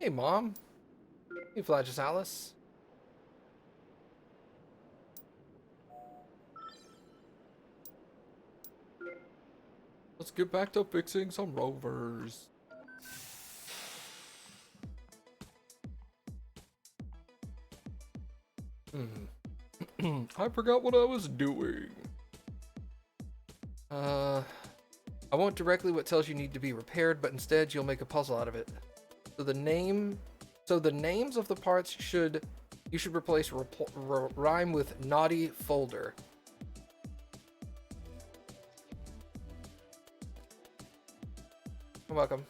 Hey, Mom. Hey, Flagellus. Let's get back to fixing some rovers. I forgot what I was doing. I won't directly what tells you need to be repaired, but instead you'll make a puzzle out of it. So the names of the parts you should replace rhyme with naughty folder. You're welcome.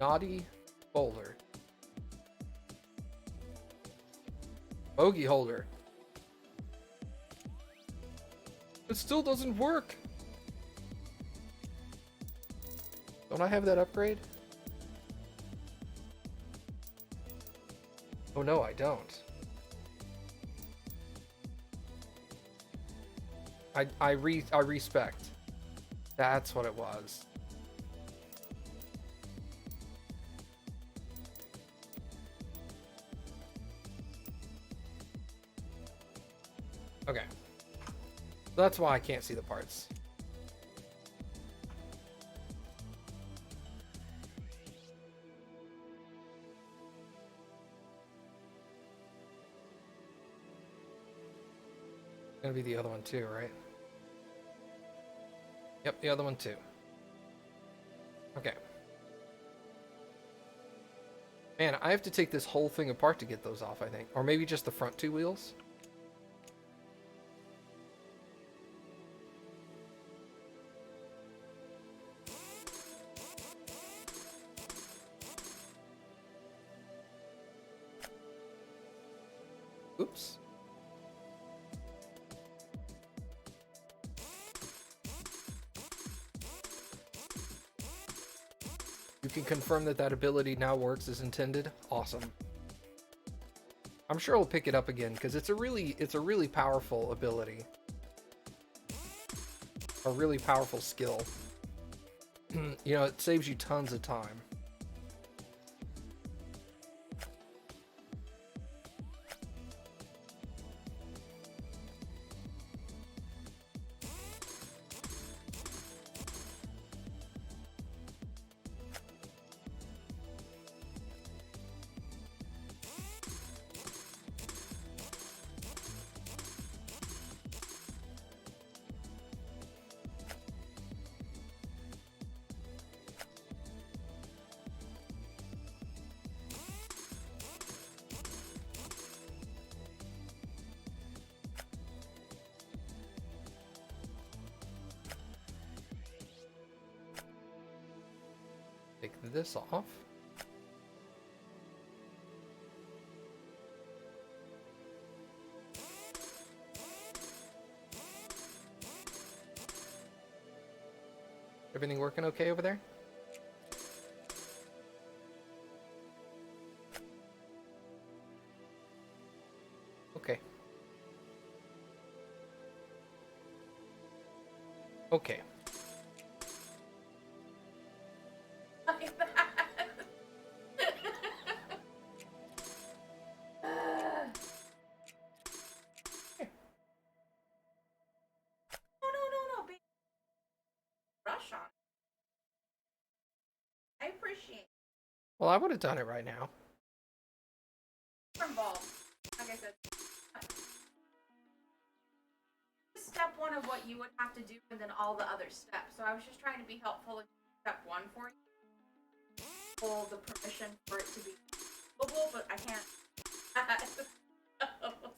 Naughty folder. Bogey holder. It still doesn't work. Don't I have that upgrade? Oh no, I don't. I respect. That's what it was. Okay. That's why I can't see the parts. Gonna be the other one too, right? Yep, the other one too. Okay. Man, I have to take this whole thing apart to get those off, I think. Or maybe just the front two wheels? Oops. You can confirm that that ability now works as intended. Awesome. I'm sure I'll pick it up again because it's a really powerful ability. A really powerful skill. You know, it saves you tons of time. Take this off. Everything working okay over there? Okay. Okay. Like that. No, baby. Rush on. I appreciate Well, I would have done it right now. it. Involved. Like I said, step one of what you would have to do, and then all the other steps. So I was just trying to be helpful in step one for you. Pull the permission for it to be doable, but I can't.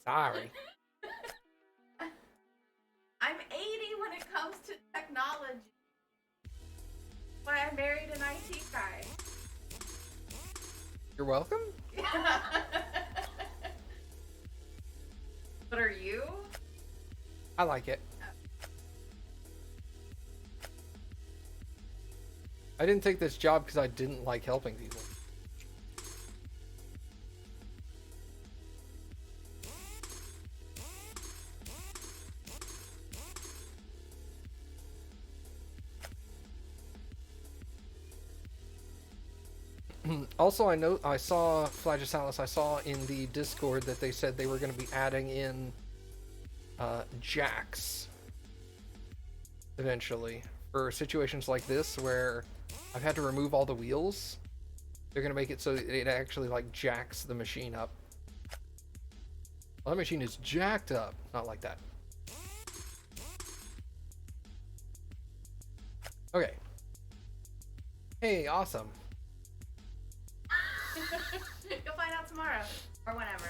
Sorry. I'm 80 when it comes to technology. Why I married an IT guy. You're welcome? But are you? I like it. I didn't take this job because I didn't like helping people. Also, I saw Flagisalis. I saw in the Discord that they said they were going to be adding in jacks eventually for situations like this where I've had to remove all the wheels. They're going to make it so it actually like jacks the machine up. Well, that machine is jacked up. Not like that. Okay. Hey, awesome. You'll find out tomorrow or whenever.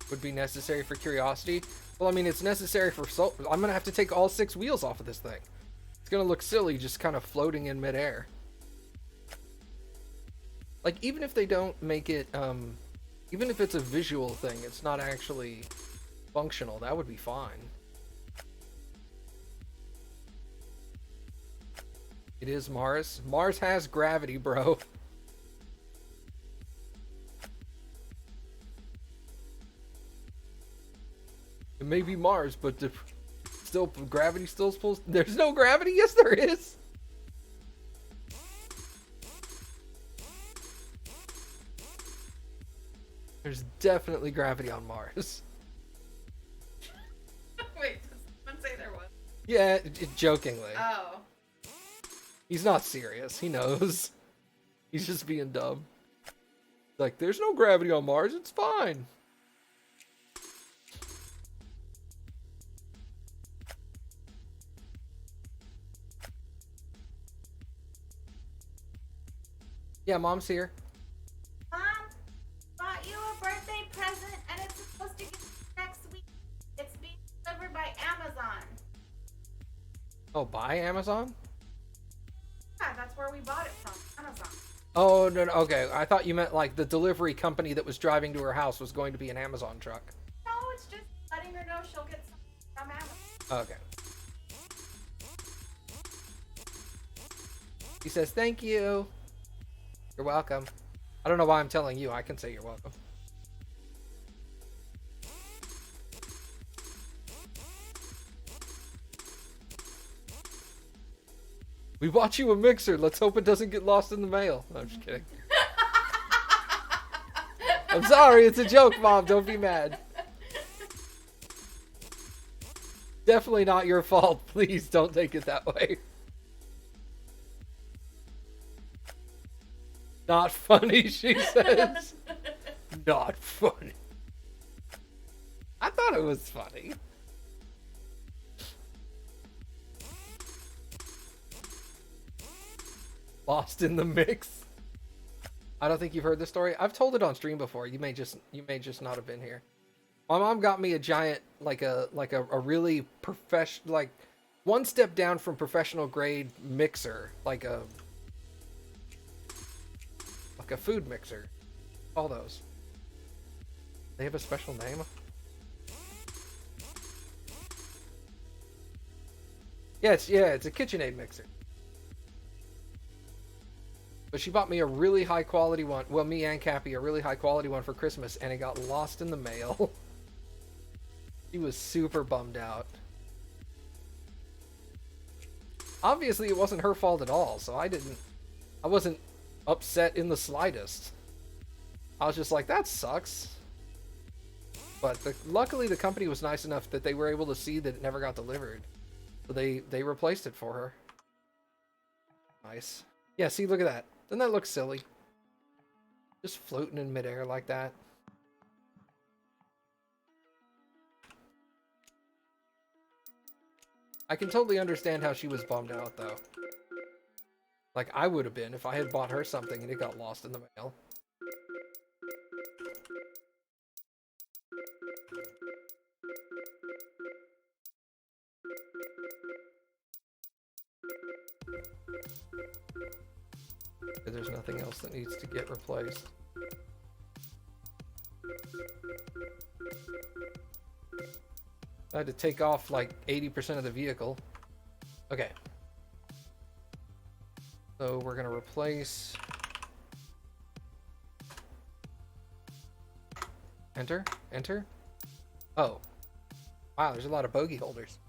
Would be necessary for curiosity. Well, I mean, it's necessary for I'm gonna have to take all 6 wheels off of this thing. It's gonna look silly just kind of floating in midair. Like, even if they don't make it, even if it's a visual thing, it's not actually functional, that would be fine. It is Mars. Mars has gravity, bro. It may be Mars, but gravity still pulls. There's no gravity? Yes, there is. There's definitely gravity on Mars. Wait, does someone say there was? Yeah, jokingly. Oh. He's not serious. He knows. He's just being dumb. Like, there's no gravity on Mars. It's fine. Yeah, Mom's here. Mom, bought you a birthday present and it's supposed to get next week. It's being delivered by Amazon. Oh, by Amazon? Yeah, that's where we bought it from. Amazon. Oh, no, no, okay. I thought you meant like the delivery company that was driving to her house was going to be an Amazon truck. No, it's just letting her know she'll get something from Amazon. Okay. He says, thank you. You're welcome. I don't know why I'm telling you. I can say you're welcome. We bought you a mixer. Let's hope it doesn't get lost in the mail. No, I'm just kidding. I'm sorry. It's a joke, Mom. Don't be mad. Definitely not your fault. Please don't take it that way. Not funny, she says. Not funny. I thought it was funny. Lost in the mix. I don't think you've heard the story. I've told it on stream before. You may just not have been here. My mom got me a giant, like a really professional, like one step down from professional grade mixer, like a food mixer. All those. They have a special name? Yeah, it's a KitchenAid mixer. But she bought me a really high quality one. Well, me and Cappy, a really high quality one for Christmas, and it got lost in the mail. She was super bummed out. Obviously, it wasn't her fault at all, so I wasn't upset in the slightest. I was just like, that sucks. But luckily the company was nice enough that they were able to see that it never got delivered. So they replaced it for her. Nice. Yeah, see, look at that. Doesn't that look silly? Just floating in midair like that. I can totally understand how she was bummed out, though. Like, I would have been if I had bought her something and it got lost in the mail. There's nothing else that needs to get replaced. I had to take off like 80% of the vehicle. Okay. So we're gonna replace. Enter? Enter? Oh. Wow, there's a lot of bogey holders.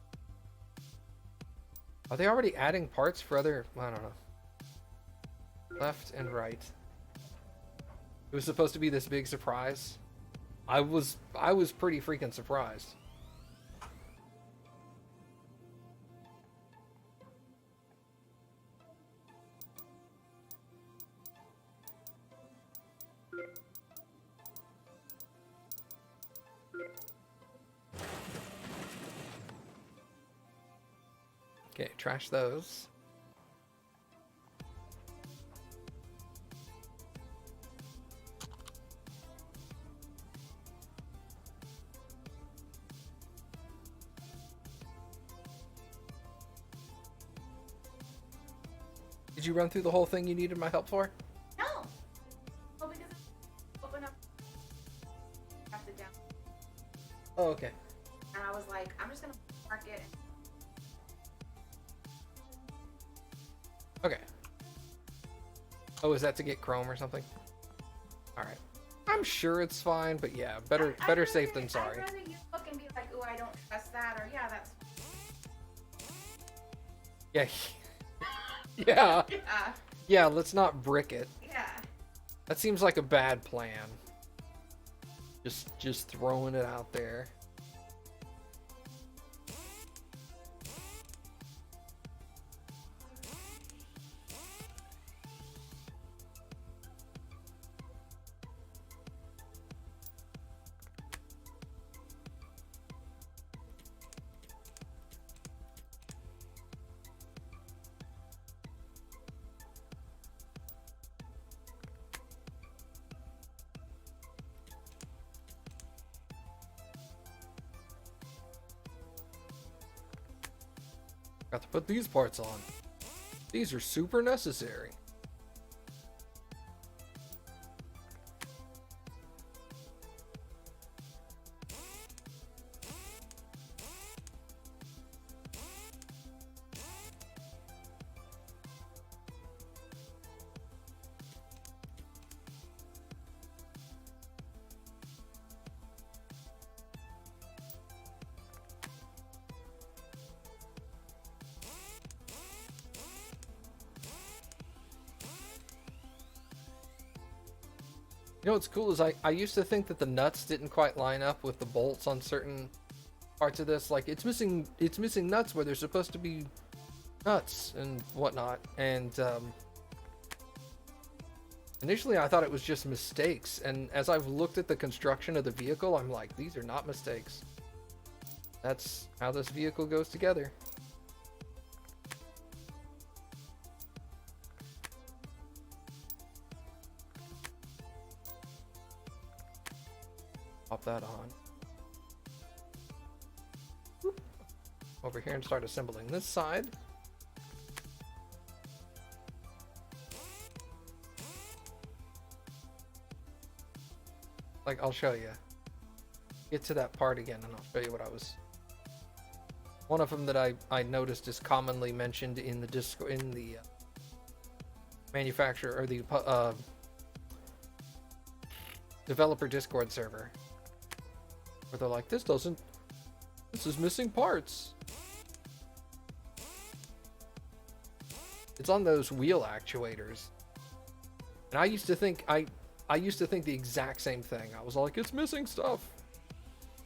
Are they already adding parts for other... I don't know. Left and right. It was supposed to be this big surprise. I was pretty freaking surprised. Okay, trash those. Did you run through the whole thing you needed my help for? No. Well, because it's open up. Have to down. Oh, okay. And I was like, I'm just gonna mark it. Okay. Oh, is that to get Chrome or something? Alright. I'm sure it's fine, but yeah, better safe than sorry. I'd rather you look and be like, oh, I don't trust that, or yeah, that's... Yeah. Yeah. Yeah. Yeah, let's not brick it. Yeah. That seems like a bad plan. Just throwing it out there. Got to put these parts on. These are super necessary. You know what's cool is I used to think that the nuts didn't quite line up with the bolts on certain parts of this. Like it's missing nuts where there's supposed to be nuts and whatnot. And initially I thought it was just mistakes. And as I've looked at the construction of the vehicle, I'm like, these are not mistakes. That's how this vehicle goes together. Pop that on. Whoop. Over here and start assembling this side. Like, I'll show you. Get to that part again and I'll show you what I was... One of them that I noticed is commonly mentioned in the manufacturer or the developer Discord server. Where they're like, this is missing parts. It's on those wheel actuators. And I used to think the exact same thing. I was like, it's missing stuff.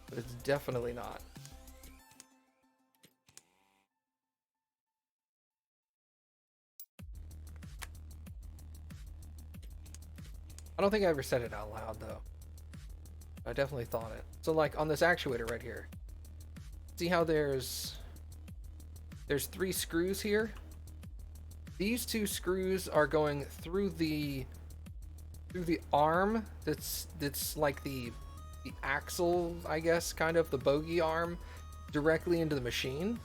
But it's definitely not. I don't think I ever said it out loud though. I definitely thought it. So like on this actuator right here, see how there's 3 screws here? These 2 screws are going through the arm that's like the axle, I guess, kind of the bogey arm, directly into the machine.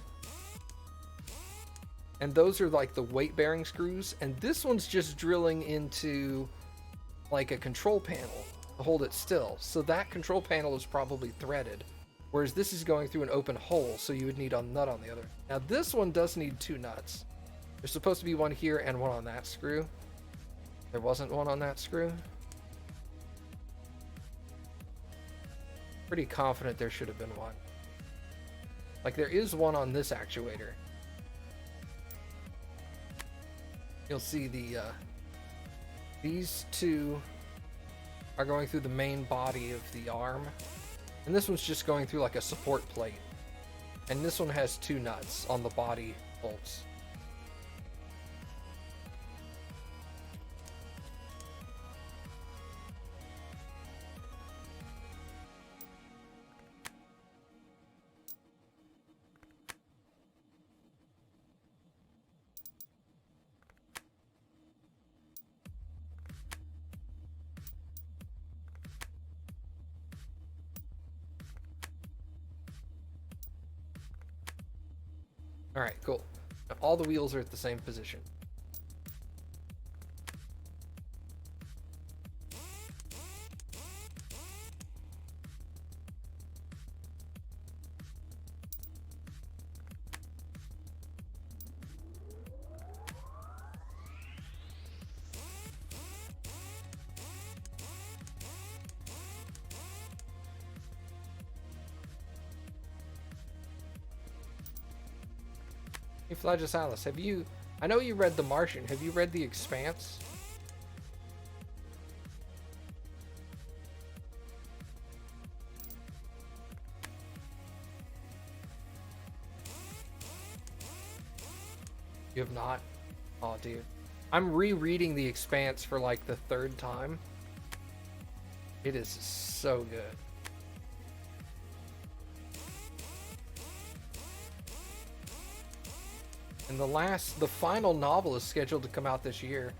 And those are like the weight bearing screws, and this one's just drilling into like a control panel to hold it still. So that control panel is probably threaded, whereas this is going through an open hole, so you would need a nut on the other. Now this one does need 2 nuts. There's supposed to be one here and one on that screw. There wasn't one on that screw. Pretty confident there should have been one. Like, there is one on this actuator. You'll see these two are going through the main body of the arm, and this one's just going through like a support plate. And this one has two nuts on the body bolts. Alright, cool. Now all the wheels are at the same position. Hey, Flagisaurus, have you... I know you read The Martian. Have you read The Expanse? You have not? Oh, dude. I'm rereading The Expanse for like the third time. It is so good. And the final novel is scheduled to come out this year.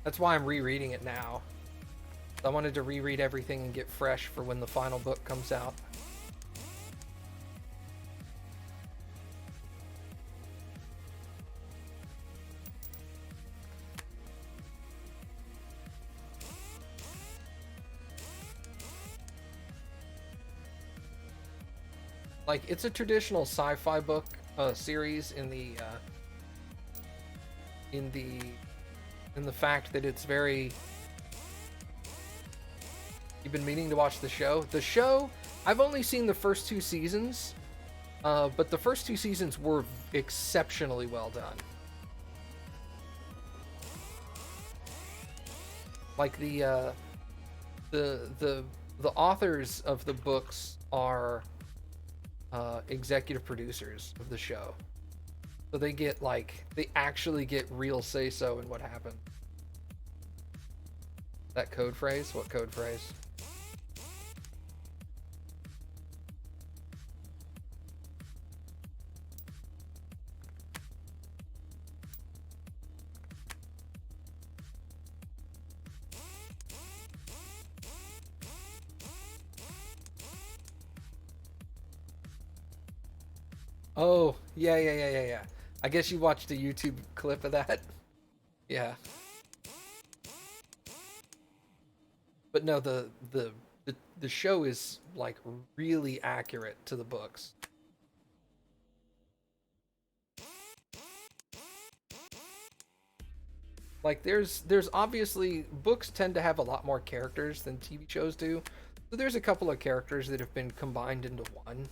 That's why I'm rereading it now. I wanted to reread everything and get fresh for when the final book comes out. Like, it's a traditional sci-fi book series in the fact that it's very... You've been meaning to watch the show? The show, I've only seen the first two seasons, but the first two seasons were exceptionally well done. Like, the authors of the books are executive producers of the show, so they actually get real say-so in what happened. That code phrase? What code phrase? Oh, yeah. I guess you watched a YouTube clip of that. Yeah. But no, the show is like really accurate to the books. Like there's obviously, books tend to have a lot more characters than TV shows do. So there's a couple of characters that have been combined into one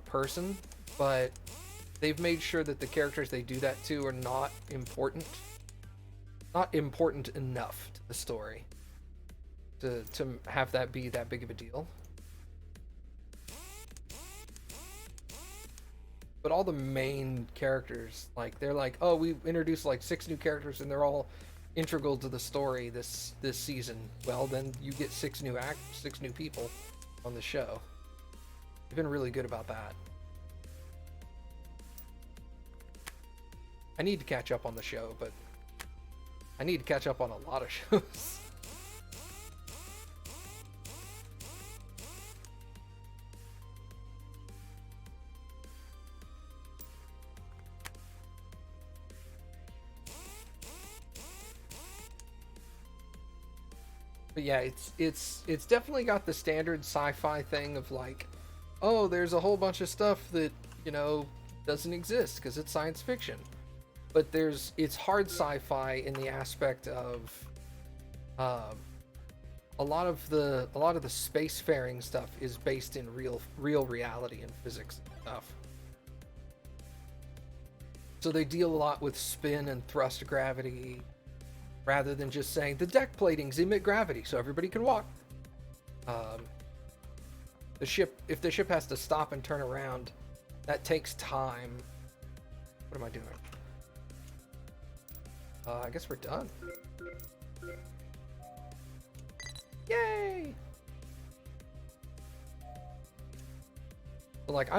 person, but they've made sure that the characters they do that to are not important enough to the story to have that be that big of a deal. But all the main characters, like, they're like, oh, we introduced like 6 new characters and they're all integral to the story this season. Well, then you get 6 new people on the show. They've been really good about that. I need to catch up on the show, but I need to catch up on a lot of shows. But yeah, it's definitely got the standard sci-fi thing of like, oh, there's a whole bunch of stuff that, you know, doesn't exist because it's science fiction. But it's hard sci-fi in the aspect of a lot of the spacefaring stuff is based in real reality and physics and stuff. So they deal a lot with spin and thrust gravity, rather than just saying the deck platings emit gravity, so everybody can walk. If the ship has to stop and turn around, that takes time. What am I doing? I guess we're done. Yay! But like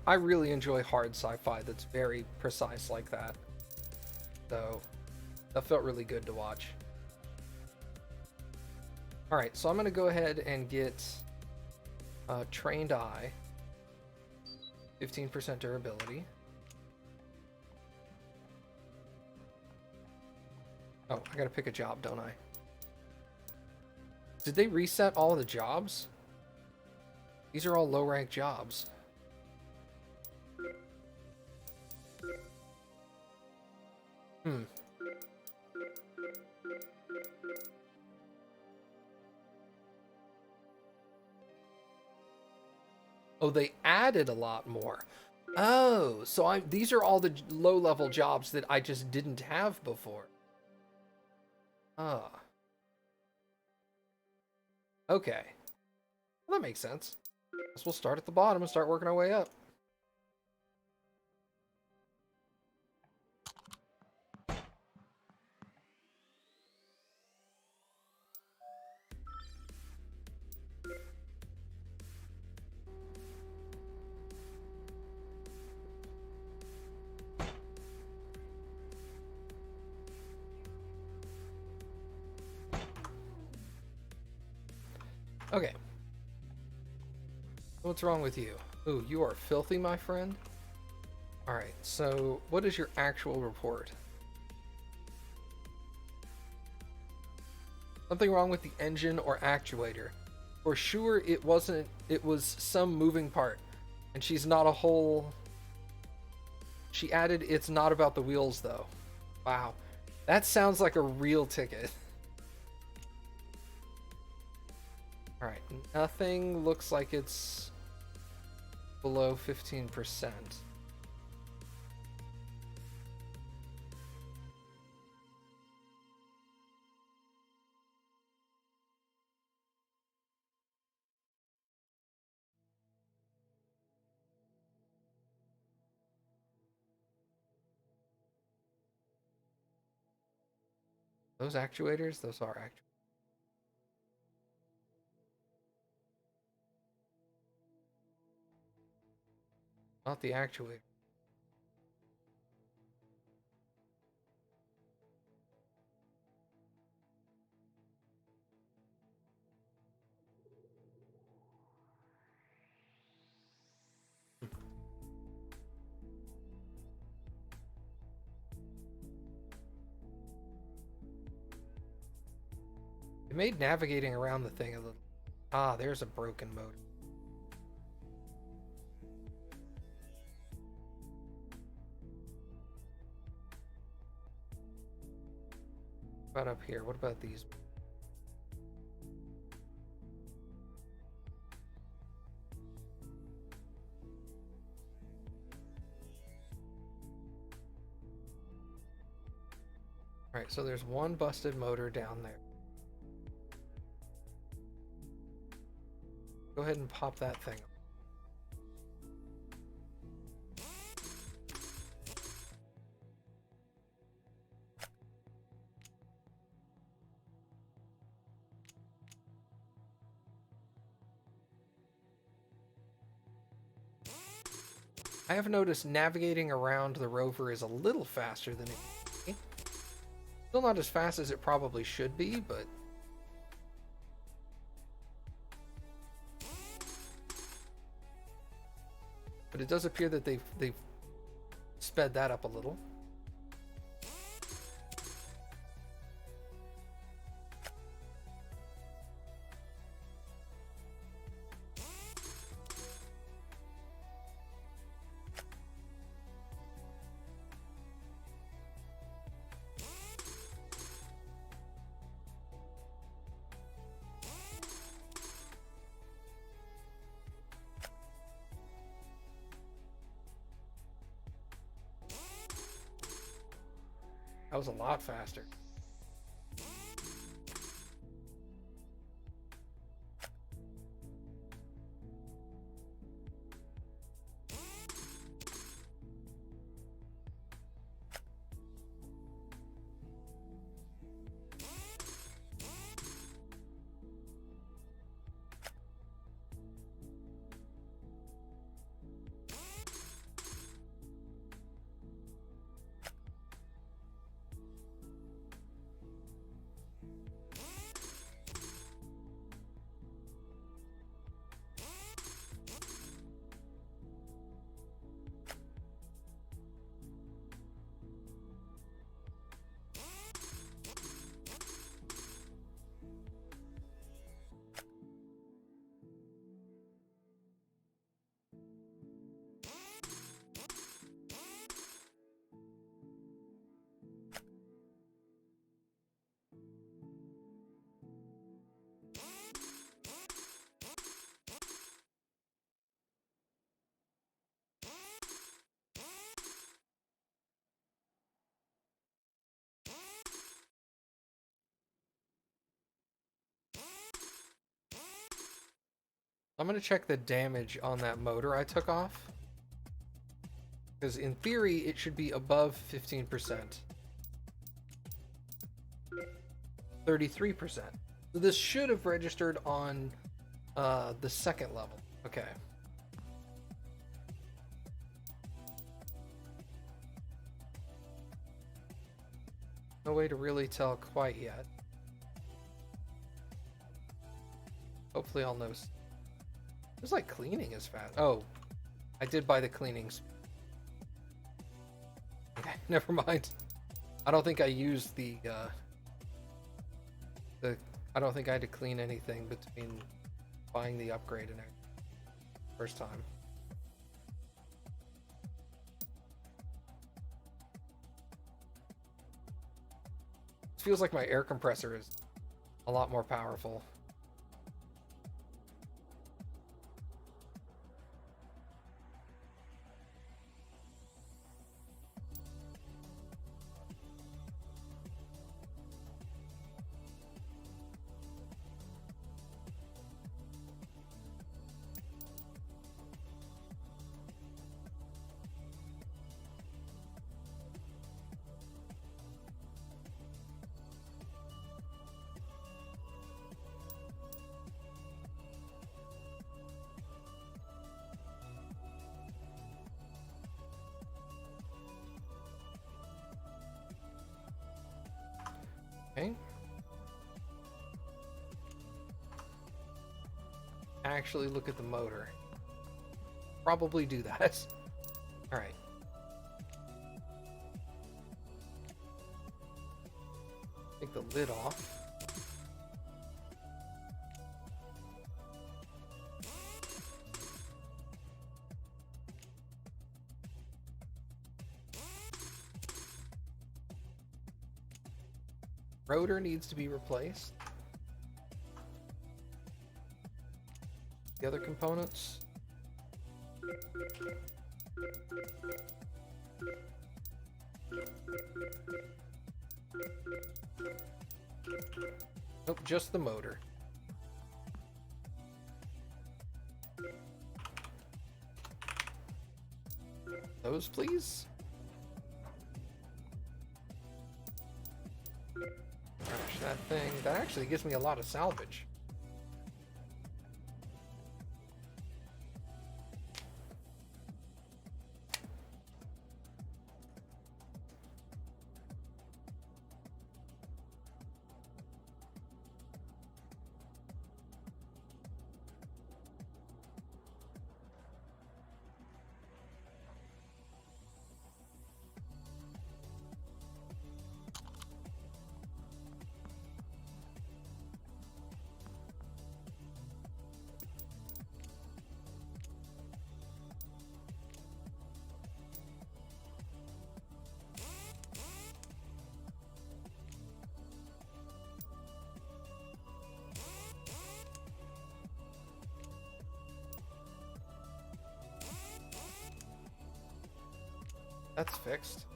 I really enjoy hard sci-fi that's very precise like that. So that felt really good to watch. All right, so I'm gonna go ahead and get trained eye, 15% durability. Oh, I gotta pick a job, don't I? Did they reset all the jobs? These are all low-rank jobs. Oh, they added a lot more. Oh, so these are all the low-level jobs that I just didn't have before. Ah. Okay. Well, that makes sense. Guess we'll start at the bottom and start working our way up. Okay. What's wrong with you? Ooh, you are filthy, my friend. Alright, so what is your actual report? Something wrong with the engine or actuator. For sure it wasn't, it was some moving part. And she's not a whole... She added, it's not about the wheels though. Wow. That sounds like a real ticket. Alright, nothing looks like it's below 15%. Those actuators? Those are actuators. Not the actuator. It made navigating around the thing a little... Ah, there's a broken motor. What about up here? What about these? Alright, so there's one busted motor down there. Go ahead and pop that thing. I have noticed navigating around the Rover is a little faster than it used to be. Still not as fast as it probably should be, but... But it does appear that they've sped that up a little. That was a lot faster. I'm gonna check the damage on that motor I took off. Because in theory, it should be above 15%. 33%. So this should have registered on the second level. Okay. No way to really tell quite yet. Hopefully I'll know. It's like cleaning is fast. Oh, I did buy the cleanings. Okay, never mind. I don't think I used the I don't think I had to clean anything between buying the upgrade and everything. First time. It feels like my air compressor is a lot more powerful. Okay. Actually look at the motor. Probably do that. All right. Take the lid off. Rotor needs to be replaced. The other components. Nope, just the motor. Those, please. Crash that thing. That actually gives me a lot of salvage. That's fixed.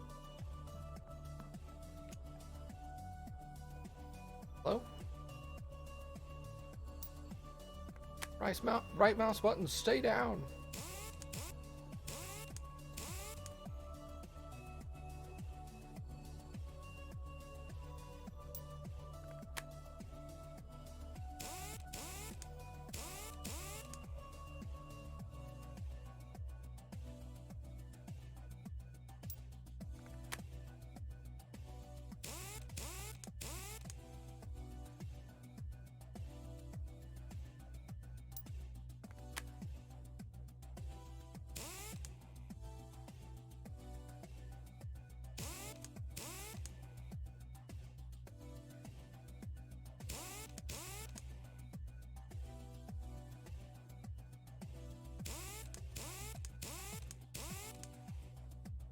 Right mouse button, stay down.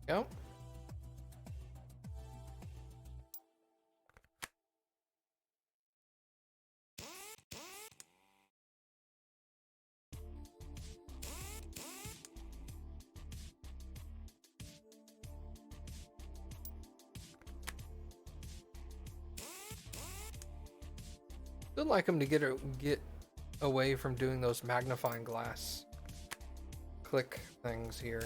Go. I'd like them to get away from doing those magnifying glass click things here.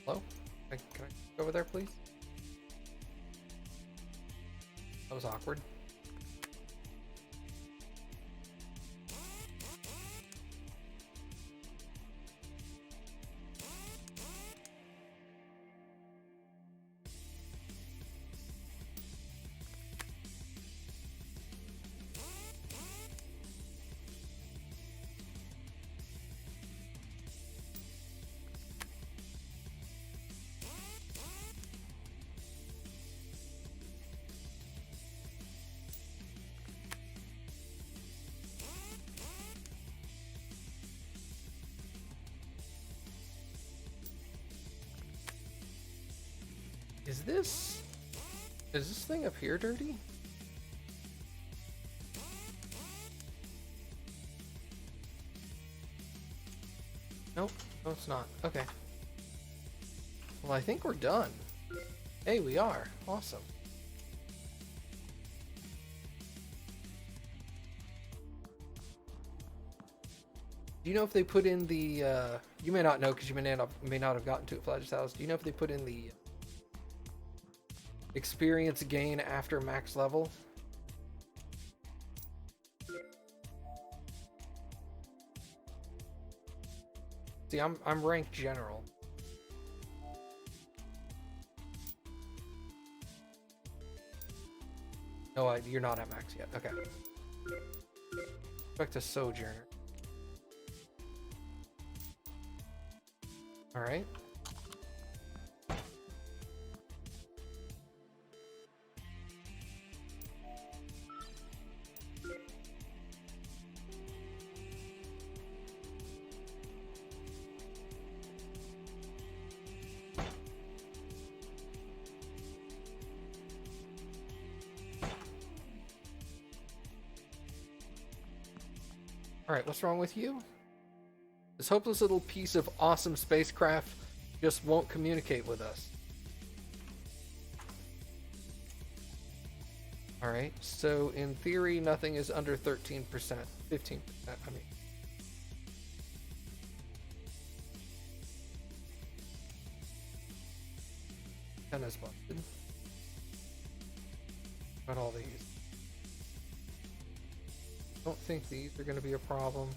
Hello? Can I go over there, please? That was awkward. Is this thing up here dirty? Nope, no it's not. Okay. Well, I think we're done. Hey, we are. Awesome. Do you know if they put in the, you may not know because you may not have gotten to it, Flash House. Do you know if they put in the experience gain after max level? See, I'm ranked general. No, you're not at max yet. Okay. Back to Sojourner. All right. Alright, what's wrong with you? This hopeless little piece of awesome spacecraft just won't communicate with us. Alright, so in theory, nothing is under 13%. 15%, I mean. Antenna's busted. Got all these. Don't think these are going to be a problem.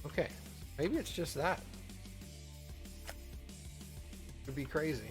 Okay, maybe it's just that. Would be crazy.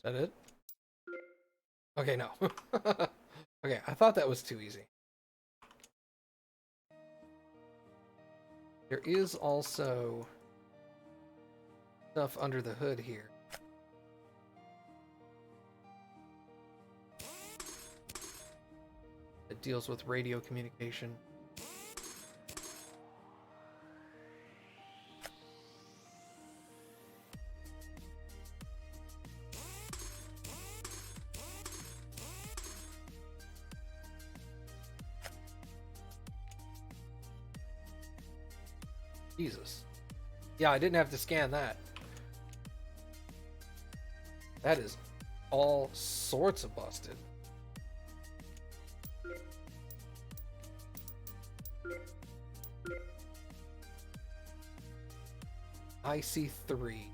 that it? Okay, no. Okay, I thought that was too easy. There is also stuff under the hood here. It deals with radio communication. Jesus. Yeah, I didn't have to scan that. That is all sorts of busted. IC3.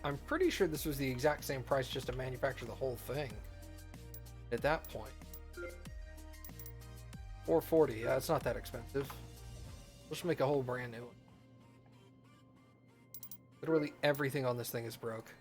I'm pretty sure this was the exact same price just to manufacture the whole thing. At that point. 440, yeah, it's not that expensive. Let's make a whole brand new one. Literally everything on this thing is broke.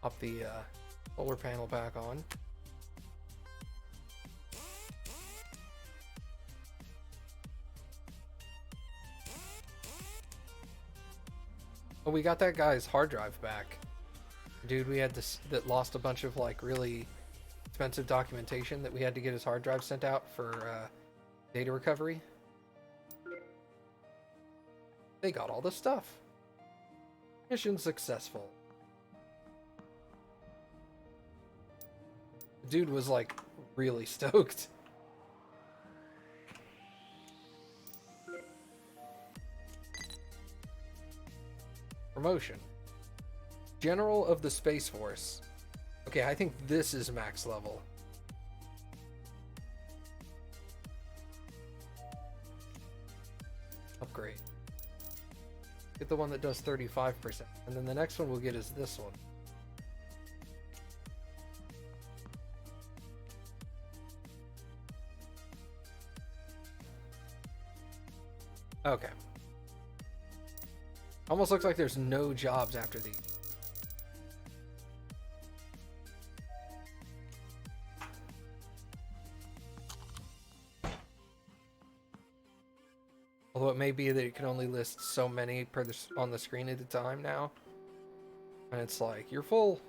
Pop the solar panel back on. Oh, we got that guy's hard drive back. Dude, we had this that lost a bunch of like really expensive documentation that we had to get his hard drive sent out for data recovery. They got all the stuff. Mission successful. Dude was like really stoked. Promotion. General of the Space Force. Okay, I think this is max level. Upgrade. Get the one that does 35%. And then the next one we'll get is this one. Okay. Almost looks like there's no jobs after these. Although it may be that it can only list so many on the screen at a time now. And it's like, you're full.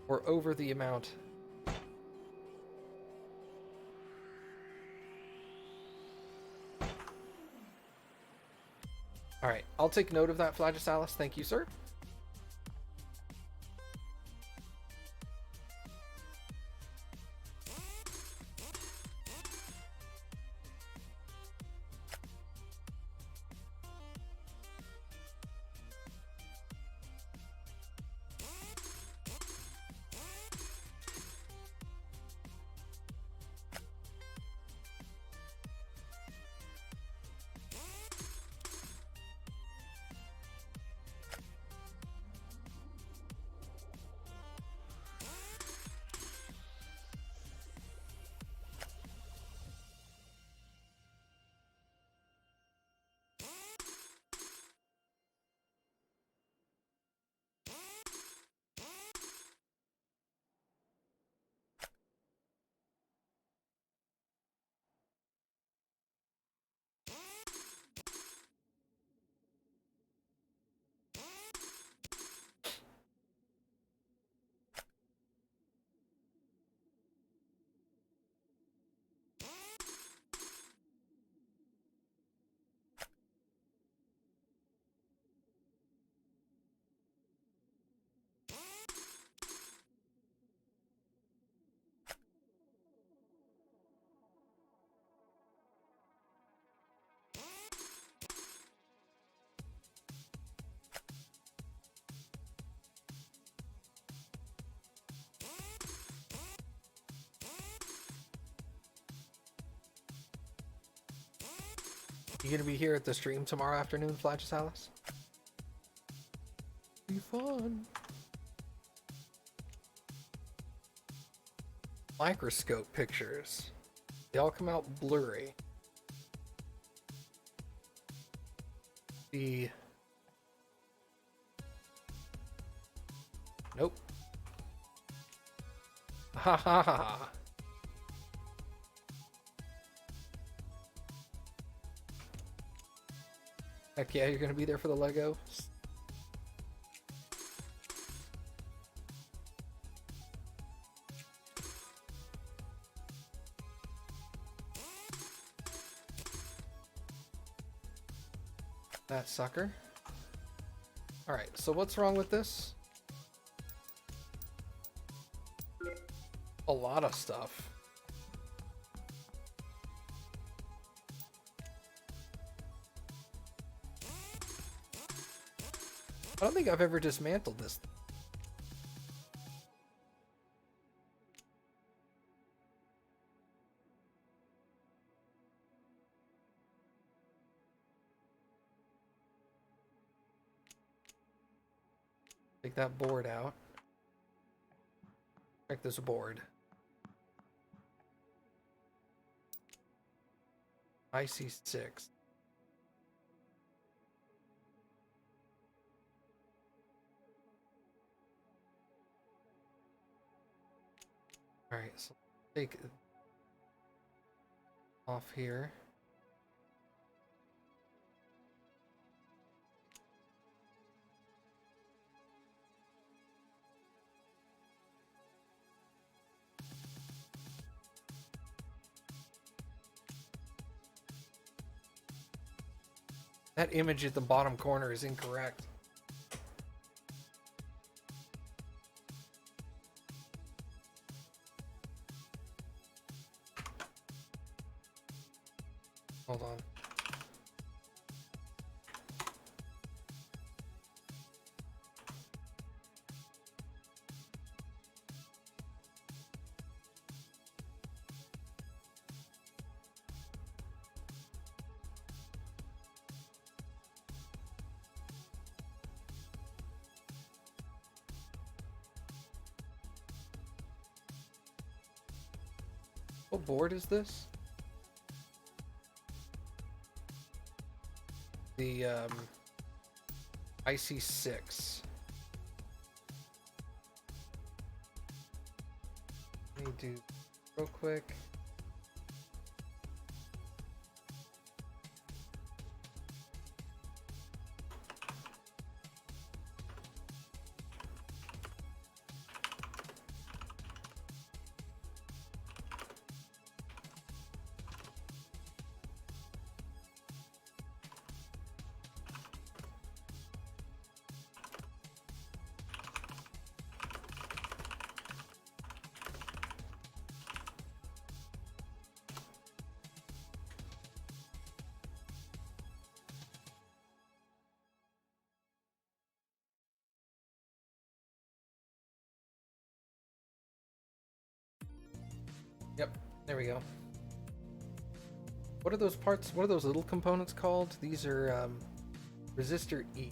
Or over the amount. Alright, I'll take note of that, Flagisalis. Thank you, sir. You gonna be here at the stream tomorrow afternoon, Flatus Alice? Be fun. Microscope pictures. They all come out blurry. The nope. Ha ha ha ha. Heck yeah, you're gonna be there for the Lego. That sucker. Alright, so what's wrong with this? A lot of stuff. I don't think I've ever dismantled this. Take that board out. Check this board. IC6. Alright, so take it off here. That image at the bottom corner is incorrect. Hold on. What board is this? The IC6. Let me do real quick. Yep, there we go. What are those parts? What are those little components called? These are resistor E.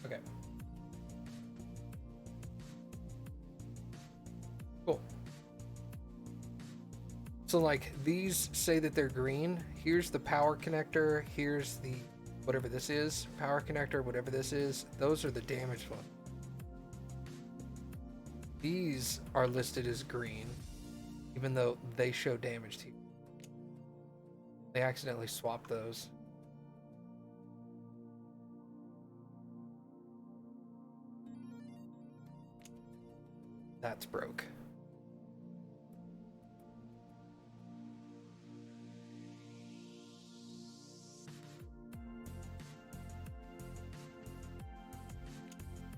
Okay. Cool. So like these say that they're green. Here's the power connector. Here's the whatever this is, power connector, whatever this is. Those are the damaged ones. These are listed as green, even though they show damaged here. They accidentally swapped those. That's broke.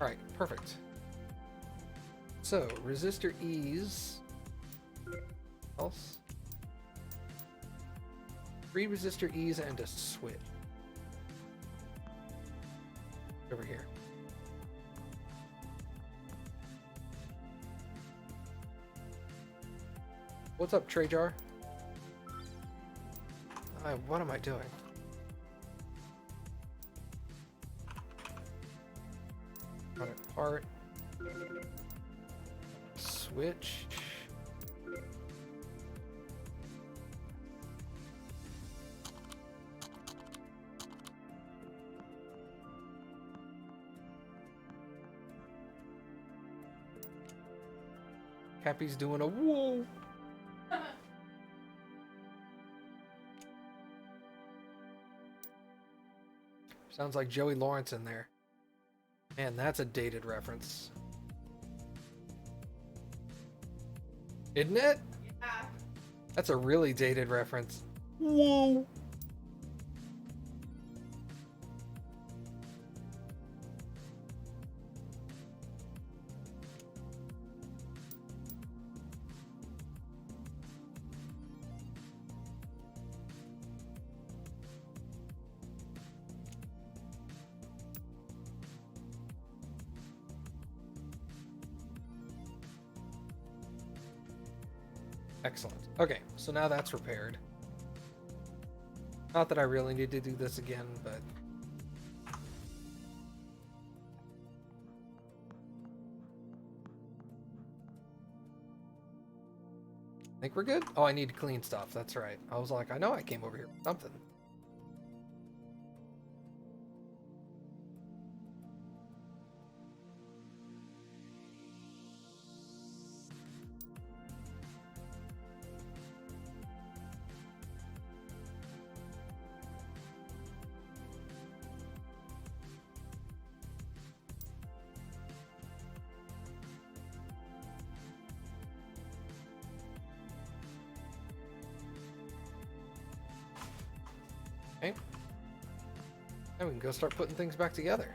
All right, perfect. So, resistor E's. Else? 3 resistor E's and a switch. Over here. What's up, Trey Jar? What am I doing? Got it. Part. Switch. Cappy's doing a whoa. Sounds like Joey Lawrence in there. Man, that's a dated reference. Isn't it? Yeah. That's a really dated reference. Whoa. Excellent. Okay, so now that's repaired. Not that I really need to do this again, but... think we're good? Oh, I need to clean stuff. That's right. I was like, I know I came over here for something. Okay. Now we can go start putting things back together.